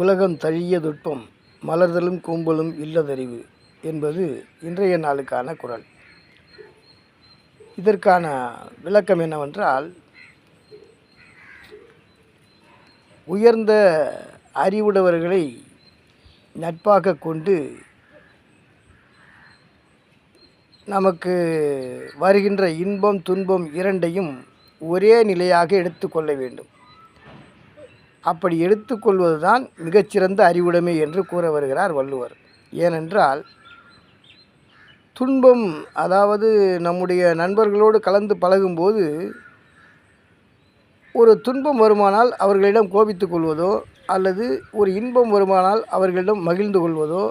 உலகம் தழிய துட்பம் மலர்தலும் கூம்பலும் இல்லதறிவு என்பது இன்றைய நாளுக்கான குறள். இதற்கான விளக்கம் என்னவென்றால், உயர்ந்த அறிவுடையவர்களை நட்பாக கொண்டு நமக்கு வருகின்ற இன்பம் துன்பம் இரண்டையும் ஒரே நிலையாக எடுத்துக்கொள்ள வேண்டும். அப்படி எடுத்துக்கொள்வது தான் மிகச்சிறந்த அறிவுடைமை என்று கூற வருகிறார் வள்ளுவர். ஏனென்றால், துன்பம், அதாவது நம்முடைய நண்பர்களோடு கலந்து பழகும்போது ஒரு துன்பம் வருமானால் அவர்களிடம் கோபித்து கொள்வதோ அல்லது ஒரு இன்பம் வருமானால் அவர்களிடம் மகிழ்ந்து கொள்வதோ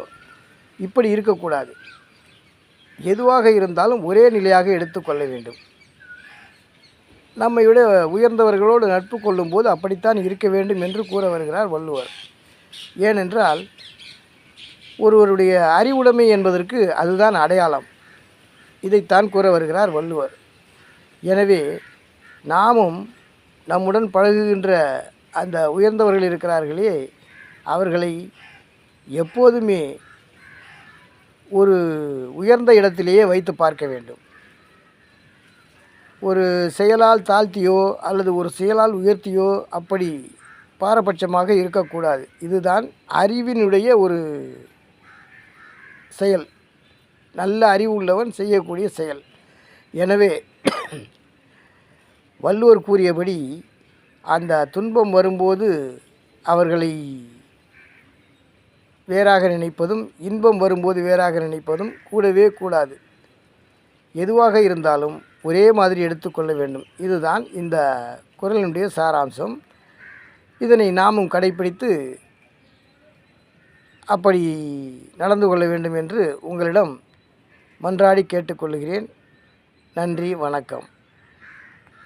இப்படி இருக்கக்கூடாது. எதுவாக இருந்தாலும் ஒரே நிலையாக எடுத்துக்கொள்ள வேண்டும். நம்மை விட உயர்ந்தவர்களோடு நட்பு கொள்ளும்போது அப்படித்தான் இருக்க வேண்டும் என்று கூற வருகிறார் வள்ளுவர். ஏனென்றால், ஒருவருடைய அறிவுடைமை என்பதற்கு அதுதான் அடையாளம். இதைத்தான் கூற வருகிறார் வள்ளுவர். எனவே நாமும் நம்முடன் பழகுகின்ற அந்த உயர்ந்தவர்கள் இருக்கிறார்களே, அவர்களை எப்போதுமே ஒரு உயர்ந்த இடத்திலேயே வைத்து பார்க்க வேண்டும். ஒரு செயலால் தாழ்த்தியோ அல்லது ஒரு செயலால் உயர்த்தியோ அப்படி பாரபட்சமாக இருக்கக்கூடாது. இதுதான் அறிவினுடைய ஒரு செயல், நல்ல அறிவு உள்ளவன் செய்யக்கூடிய செயல். எனவே வள்ளுவர் கூறியபடி அந்த துன்பம் வரும்போது அவர்களை வேறாக நினைப்பதும் இன்பம் வரும்போது வேறாக நினைப்பதும் கூடவே கூடாது. எதுவாக இருந்தாலும் ஒரே மாதிரி எடுத்துக்கொள்ள வேண்டும். இதுதான் இந்த குறளினுடைய சாராம்சம். இதனை நாமும் கடைப்பிடித்து அப்படி நடந்து கொள்ள வேண்டும் என்று உங்களிடம் மன்றாடி கேட்டுக்கொள்கிறேன். நன்றி, வணக்கம்.